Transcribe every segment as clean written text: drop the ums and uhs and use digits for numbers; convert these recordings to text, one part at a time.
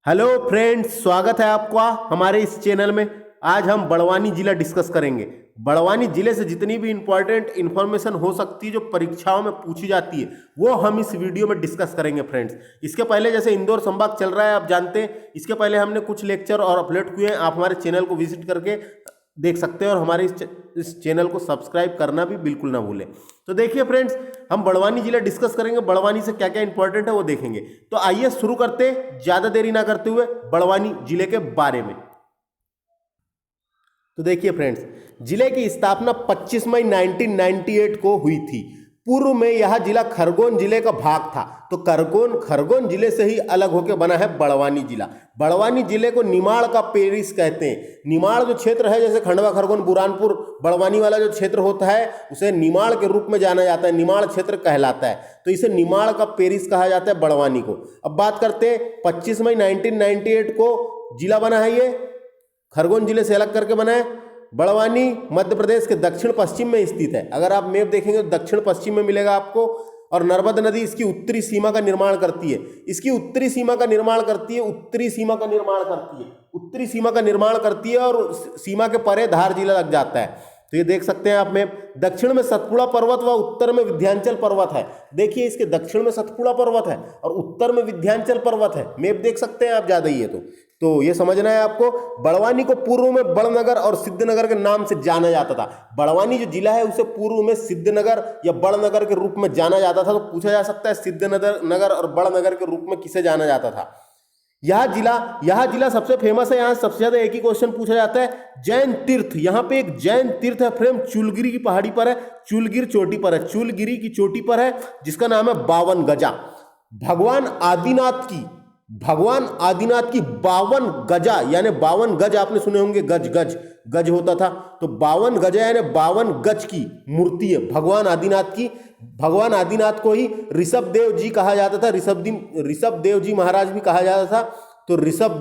Hello friends, स्वागत है आपका हमारे इस चैनल में। आज हम बड़वानी जिला डिस्कस करेंगे। बड़वानी जिले से जितनी भी इंपॉर्टेंट इन्फॉर्मेशन हो सकती है जो परीक्षाओं में पूछी जाती है वो हम इस वीडियो में डिस्कस करेंगे फ्रेंड्स। इसके पहले जैसे इंदौर संभाग चल रहा है आप जानते हैं, इसके पहले हमने कुछ लेक्चर और अपलोड किए हैं। आप हमारे चैनल को विजिट करके देख सकते हैं और हमारे इस चैनल को सब्सक्राइब करना भी बिल्कुल ना भूलें। तो देखिए फ्रेंड्स, हम बड़वानी जिला डिस्कस करेंगे, बड़वानी से क्या क्या इंपॉर्टेंट है वो देखेंगे। तो आइए शुरू करते हैं ज्यादा देरी ना करते हुए बड़वानी जिले के बारे में। तो देखिए फ्रेंड्स, जिले की स्थापना 25 मई 1998 को हुई थी। पूर्व में यह जिला खरगोन जिले का भाग था, तो खरगोन जिले से ही अलग होकर बना है बड़वानी जिला। बड़वानी जिले को निमाड़ का पेरिस कहते हैं। निमाड़ जो क्षेत्र है, जैसे खंडवा, खरगोन, बुरहानपुर, बड़वानी वाला जो क्षेत्र होता है उसे निमाड़ के रूप में जाना जाता है, निमाड़ क्षेत्र कहलाता है। तो इसे निमाड़ का पेरिस कहा जाता है बड़वानी को। अब बात करते हैं 25 मई 1998 को जिला बना है, ये खरगोन जिले से अलग करके बना है। बड़वानी मध्य प्रदेश के दक्षिण पश्चिम में स्थित है। अगर आप मैप देखेंगे तो दक्षिण पश्चिम में मिलेगा आपको। और नर्मदा नदी इसकी उत्तरी सीमा का निर्माण करती है। उत्तरी सीमा का निर्माण करती है और सीमा के परे धार जिला लग जाता है। तो ये देख सकते हैं आप मैप। दक्षिण में सतपुड़ा पर्वत व उत्तर में विंध्याचल पर्वत है। देखिए, इसके दक्षिण में सतपुड़ा पर्वत है और उत्तर में विंध्याचल पर्वत है। मैप देख सकते हैं आप ज्यादा ही है तो ये समझना है आपको। बड़वानी को पूर्व में बड़नगर और सिद्धनगर के नाम से जाना जाता था। बड़वानी जो जिला है उसे पूर्व में सिद्धनगर या बड़नगर के रूप में जाना जाता था। तो पूछा जा सकता है सिद्धनगर और बड़नगर के रूप में किसे जाना जाता था। यह जिला सबसे फेमस है। यहाँ सबसे ज्यादा एक ही क्वेश्चन पूछा जाता है, जैन तीर्थ। यहाँ पे एक जैन तीर्थ है फ्रेंड, चूलगिरी की पहाड़ी पर है, चूलगिर चोटी पर है, चूलगिरी की चोटी पर है, जिसका नाम है 52 गजा। भगवान आदिनाथ की 52 गजा, यानी 52 गज आपने सुने होंगे, गज होता था। तो 52 गजा यानी 52 गज की मूर्ति है भगवान आदिनाथ की। भगवान आदिनाथ को ही ऋषभ देव जी कहा जाता था, ऋषभ देव जी महाराज भी कहा जाता था। तो ऋषभ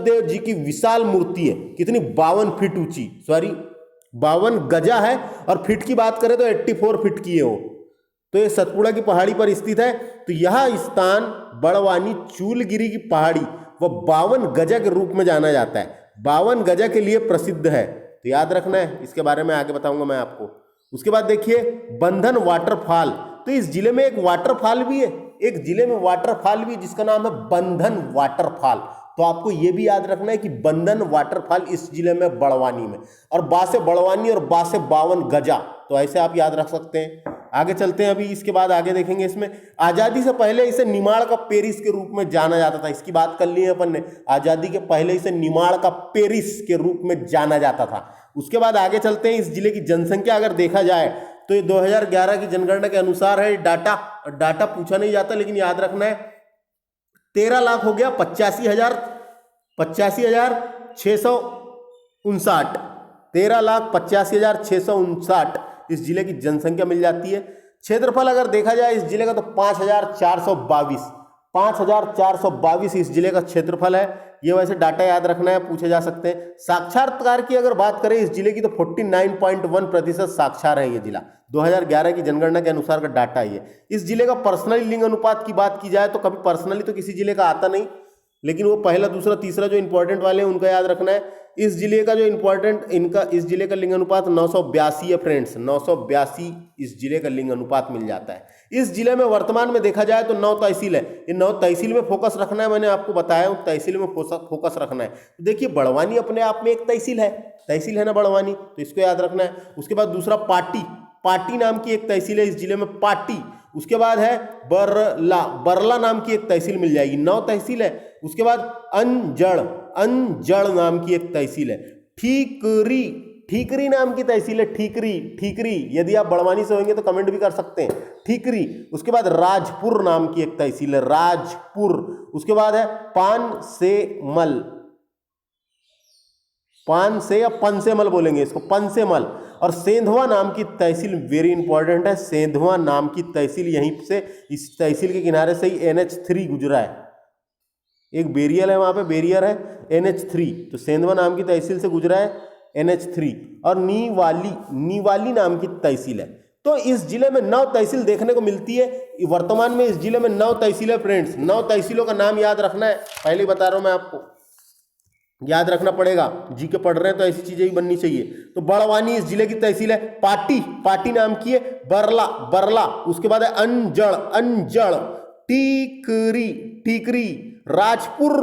देव जी की विशाल मूर्ति है, कितनी 52 फीट ऊंची, 52 गजा है। और फीट की बात करें तो 84 फीट की है वो। तो ये सतपुड़ा की पहाड़ी पर स्थित है। तो यह स्थान बड़वानी चूलगिरी की पहाड़ी व 52 गजा के रूप में जाना जाता है। 52 गजा के लिए प्रसिद्ध है, तो याद रखना है। इसके बारे में आगे बताऊंगा मैं आपको। उसके बाद देखिए बंधन वाटरफॉल। तो इस जिले में एक वाटरफॉल भी है, जिसका नाम है बंधन वाटरफॉल। तो आपको यह भी याद रखना है कि बंधन वाटरफॉल इस जिले में बड़वानी में, और बा से बड़वानी और बा से 52 गजा। तो ऐसे आप याद रख सकते हैं। आगे चलते हैं, अभी इसके बाद आगे देखेंगे। इसमें आजादी से पहले इसे निमाड़ का पेरिस के रूप में जाना जाता था। इसकी बात कर ली है अपन ने, आजादी के पहले इसे निमाड़ का पेरिस के रूप में जाना जाता था। उसके बाद आगे चलते हैं। इस जिले की जनसंख्या अगर देखा जाए तो ये 2011 की जनगणना के अनुसार है। डाटा पूछा नहीं जाता, लेकिन याद रखना है 13 लाख हो गया 85,659। 13,85,659 इस जिले की जनसंख्या मिल जाती है। क्षेत्रफल अगर देखा जाए इस जिले का तो 5,422 इस जिले का क्षेत्रफल है। ये वैसे डाटा याद रखना है, पूछे जा सकते हैं। साक्षरता की अगर बात करें इस जिले की तो 49.1% साक्षर है ये जिला। 2011 की जनगणना के अनुसार का डाटा है ये। इस जिले का पर्सनली लिंग अनुपात की बात की जाए तो कभी पर्सनली तो किसी जिले का आता नहीं, लेकिन वो पहला, दूसरा, तीसरा जो इंपॉर्टेंट वाले हैं उनका याद रखना है। इस जिले का जो इस जिले का लिंग अनुपात 982 है फ्रेंड्स। 982 इस जिले का लिंग अनुपात मिल जाता है। इस जिले में वर्तमान में देखा जाए तो 9 तहसील है। इन 9 तहसील में फोकस रखना है, मैंने आपको बताया हूं, तहसील में फोकस रखना है। तो देखिए बड़वानी अपने आप में एक तहसील है ना बड़वानी, तो इसको याद रखना है। उसके बाद दूसरा पाटी नाम की एक तहसील है इस जिले में, पाटी। उसके बाद है बरला नाम की एक तहसील मिल जाएगी। 9 तहसील है। उसके बाद अंजड़ नाम की एक तहसील है। ठीकरी नाम की तहसील है, ठीकरी। यदि आप बड़वानी से होंगे तो कमेंट भी कर सकते हैं, ठीकरी। उसके बाद राजपुर नाम की एक तहसील है, राजपुर। उसके बाद है पंसेमल बोलेंगे इसको, पंसेमल। और सेंधवा नाम की तहसील वेरी इंपॉर्टेंट है, सेंधवा नाम की तहसील। यहीं से इस तहसील के किनारे से ही NH3 गुजरा है। एक बेरियल है, वहां पे बेरियर है NH3, तो सेंधवा नाम की तहसील से गुजरा है NH3। और नीवाली नाम की तहसील है। तो इस जिले में 9 तहसील देखने को मिलती है। वर्तमान में इस जिले में 9 तहसील है फ्रेंड्स। 9 तहसीलों का नाम याद रखना है, पहले ही बता रहा हूं मैं आपको, याद रखना पड़ेगा, जी के पढ़ रहे हैं तो ऐसी चीजें ही बननी चाहिए। तो बड़वानी इस जिले की तहसील है। पाटी, पाटी नाम की है। बरला, बरला, उसके बाद है अंजड़, अंजड़, टीकरी, टीकरी, राजपुर,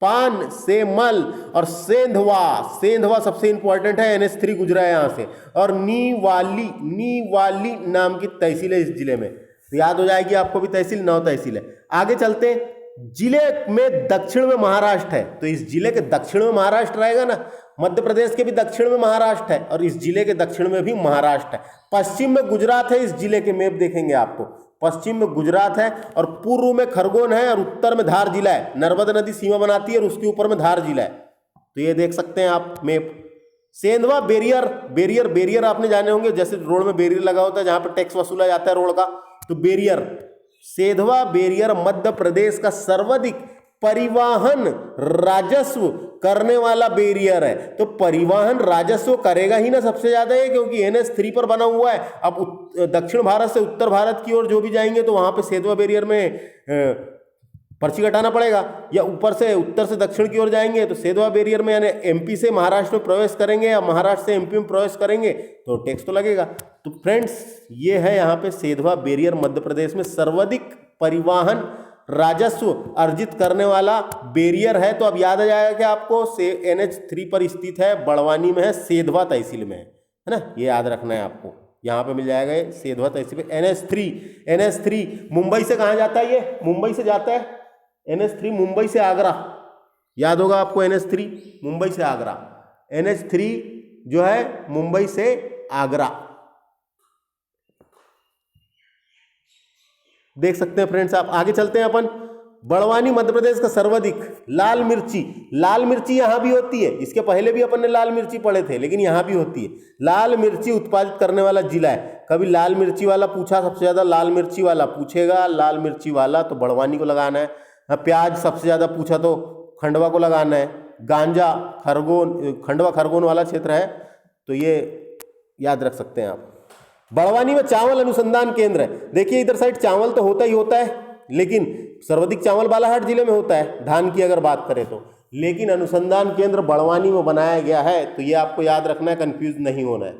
पान, सेमल और सेंधवा, सेंधवा सबसे इंपॉर्टेंट है, NH3 गुजरा है यहां से। और नीवाली, नीवाली नाम की तहसील है इस जिले में। तो याद हो जाएगी आपको भी तहसील, 9 तहसील है। आगे चलते हैं, जिले में दक्षिण में महाराष्ट्र है, तो इस जिले के दक्षिण में महाराष्ट्र रहेगा ना। मध्य प्रदेश के भी दक्षिण में महाराष्ट्र है और इस जिले के दक्षिण में भी महाराष्ट्र है। पश्चिम में गुजरात है, इस जिले के मैप देखेंगे आपको, पश्चिम में गुजरात है और पूर्व में खरगोन है और उत्तर में धार जिला है। नर्मदा नदी सीमा बनाती है और उसके ऊपर में धार जिला है। तो ये देख सकते हैं आप map. Sendhwa, barrier, barrier, barrier आपने जाने होंगे, जैसे रोड में बेरियर लगा होता है जहां पर टैक्स वसूला जाता है रोड का, तो बेरियर, सेंधवा बेरियर मध्य प्रदेश का सर्वाधिक परिवहन राजस्व करने वाला बेरियर है। तो परिवहन राजस्व करेगा ही ना सबसे ज्यादा है, क्योंकि NH3 पर बना हुआ है। अब दक्षिण भारत से उत्तर भारत की ओर जो भी जाएंगे तो वहां पे सेंधवा बेरियर में पर्ची कटाना पड़ेगा, या ऊपर से उत्तर से दक्षिण की ओर जाएंगे तो सेंधवा बेरियर में, यानी MP से महाराष्ट्र में प्रवेश करेंगे या महाराष्ट्र से MP में प्रवेश करेंगे तो टैक्स तो लगेगा। तो फ्रेंड्स ये है यहाँ पे सेंधवा बेरियर मध्य प्रदेश में सर्वाधिक परिवहन राजस्व अर्जित करने वाला बेरियर है। तो अब याद आ जाएगा कि आपको NH3 पर स्थित है, बड़वानी में है, सेंधवा तहसील में है ना, ये याद रखना है आपको। यहाँ पे मिल जाएगा ये सेंधवा तहसील पे। NH3 मुंबई से कहाँ जाता है? ये मुंबई से जाता है। NH3 मुंबई से आगरा, याद होगा आपको, NH3 मुंबई से आगरा, NH3 जो है मुंबई से आगरा, देख सकते हैं फ्रेंड्स आप। आगे चलते हैं अपन। बड़वानी मध्य प्रदेश का सर्वाधिक लाल मिर्ची, लाल मिर्ची यहां भी होती है, इसके पहले भी अपन ने लाल मिर्ची पढ़े थे, लेकिन यहां भी होती है। लाल मिर्ची उत्पादित करने वाला जिला है। कभी लाल मिर्ची वाला पूछा, सबसे ज्यादा लाल मिर्ची वाला पूछेगा, लाल मिर्ची वाला तो बड़वानी को लगाना है। प्याज सबसे ज्यादा पूछा तो खंडवा को लगाना है। गांजा, खरगोन, खंडवा खरगोन वाला क्षेत्र है, तो ये याद रख सकते हैं आप। बड़वानी में चावल अनुसंधान केंद्र है। देखिए इधर साइड चावल तो होता ही होता है, लेकिन सर्वाधिक चावल बालाघाट जिले में होता है, धान की अगर बात करें तो, लेकिन अनुसंधान केंद्र बड़वानी में बनाया गया है। तो ये आपको याद रखना है, कंफ्यूज नहीं होना है।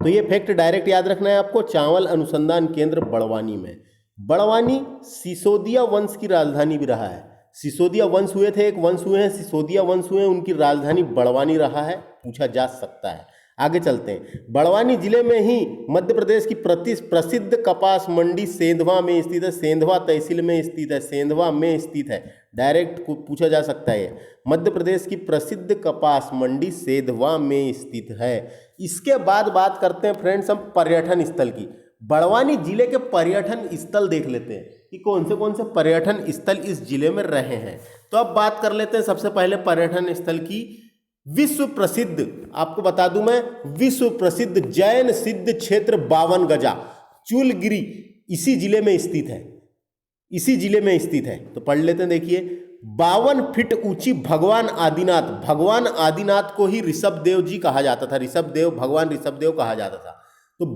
तो ये फैक्ट डायरेक्ट याद रखना है आपको, चावल अनुसंधान केंद्र बड़वानी में। बड़वानी सिसोदिया वंश की राजधानी भी रहा है। सिसोदिया वंश हुए थे, एक वंश हुए हैं, सिसोदिया वंश हुए हैं, उनकी राजधानी बड़वानी रहा है, पूछा जा सकता है। आगे चलते हैं। बड़वानी जिले में ही मध्य प्रदेश की प्रसिद्ध कपास मंडी सेंधवा में स्थित है, सेंधवा तहसील में स्थित है, सेंधवा में स्थित है, डायरेक्ट पूछा जा सकता है। मध्य प्रदेश की प्रसिद्ध कपास मंडी सेंधवा में स्थित है। इसके बाद बात करते हैं फ्रेंड्स हम पर्यटन स्थल की। बड़वानी जिले के पर्यटन स्थल देख लेते हैं कि कौन से पर्यटन स्थल इस जिले में रहे हैं। तो अब बात कर लेते हैं सबसे पहले पर्यटन स्थल की। विश्व प्रसिद्ध, आपको बता दूं मैं, विश्व प्रसिद्ध जैन सिद्ध क्षेत्र 52 गजा चूलगिरी इसी जिले में स्थित है, इसी जिले में स्थित है। तो पढ़ लेते हैं, देखिए 52 फीट ऊंची भगवान आदिनाथ, भगवान आदिनाथ को ही ऋषभदेव जी कहा जाता था, ऋषभदेव, भगवान ऋषभदेव कहा जाता था। तो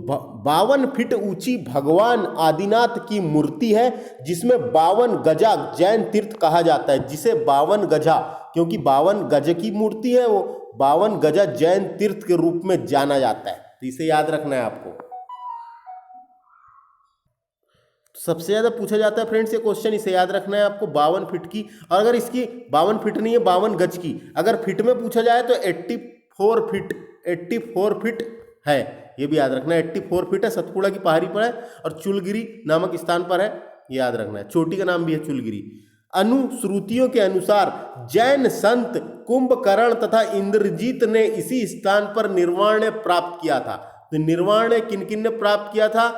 52 फीट ऊंची भगवान आदिनाथ की मूर्ति है, जिसमें 52 गजा जैन तीर्थ कहा जाता है, जिसे 52 गजा, क्योंकि 52 गज की मूर्ति है, वो 52 गजा जैन तीर्थ के रूप में जाना जाता है। तो इसे याद रखना है आपको। सबसे ज्यादा पूछा जाता है फ्रेंड्स ये क्वेश्चन, इसे याद रखना है आपको, 52 फीट की। और अगर इसकी 52 फीट नहीं है, 52 गज की अगर फीट में पूछा जाए तो 84 फीट, 84 फीट है, ये भी याद रखना है। 84 फीट है, सतपुड़ा की पहाड़ी पर है और चूलगिरी नामक स्थान पर है, याद रखना है। चोटी का नाम भी है चूलगिरी। अनुश्रुतियों के अनुसार जैन संत कुंभकर्ण तथा इंद्रजीत ने इसी स्थान पर निर्वाण प्राप्त किया था। तो निर्वाण किन किन ने प्राप्त किया था?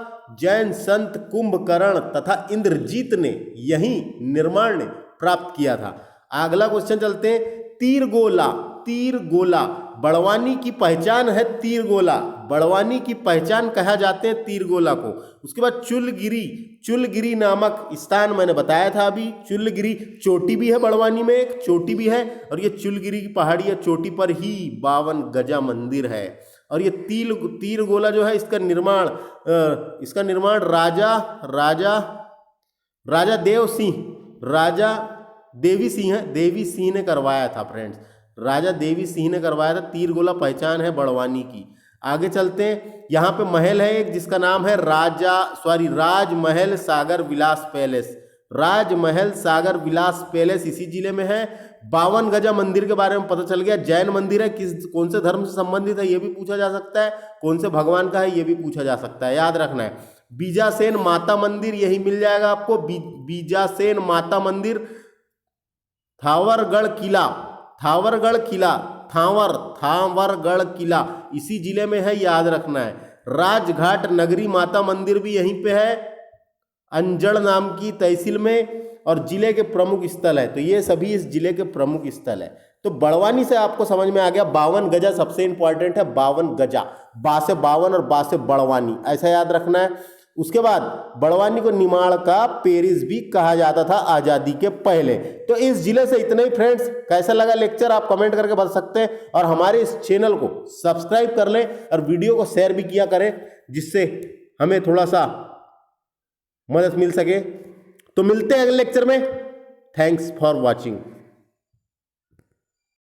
जैन संत कुंभकर्ण तथा इंद्रजीत ने यही निर्माण प्राप्त किया था। अगला क्वेश्चन चलते हैं। तीरगोला, तीरगोला बड़वानी की पहचान है, तीरगोला बड़वानी की पहचान कहा जाते हैं तीरगोला को। उसके बाद चुलगिरी, चुलगिरी नामक स्थान मैंने बताया था अभी, चुलगिरी चोटी भी है बड़वानी में, एक चोटी भी है, और ये चुलगिरी की पहाड़ी या चोटी पर ही 52 गजा मंदिर है। और ये तीर गोला जो है इसका निर्माण राजा देवी सिंह ने करवाया था फ्रेंड्स। राजा देवी सिंह ने करवाया था। तीर गोला पहचान है बड़वानी की। आगे चलते हैं, यहाँ पे महल है एक जिसका नाम है राजमहल सागर विलास पैलेस। राजमहल सागर विलास पैलेस इसी जिले में है। 52 गजा मंदिर के बारे में पता चल गया। जैन मंदिर है, कौन से धर्म से संबंधित है ये भी पूछा जा सकता है, कौन से भगवान का है ये भी पूछा जा सकता है, याद रखना है। बीजासेन माता मंदिर यही मिल जाएगा आपको, बीजासेन माता मंदिर। थावरगढ़ किला इसी जिले में है, याद रखना है। राजघाट नगरी माता मंदिर भी यहीं पे है, अंजड़ नाम की तहसील में, और जिले के प्रमुख स्थल है। तो ये सभी इस जिले के प्रमुख स्थल है। तो बड़वानी से आपको समझ में आ गया 52 गजा सबसे इंपॉर्टेंट है। 52 गजा, बा से 52 और बा से बड़वानी, ऐसा याद रखना है। उसके बाद बड़वानी को निमाड़ का पेरिस भी कहा जाता था आजादी के पहले। तो इस जिले से इतना ही फ्रेंड्स। कैसा लगा लेक्चर आप कमेंट करके बता सकते हैं, और हमारे इस चैनल को सब्सक्राइब कर लें और वीडियो को शेयर भी किया करें, जिससे हमें थोड़ा सा मदद मिल सके। तो मिलते हैं अगले लेक्चर में। Thanks for watching.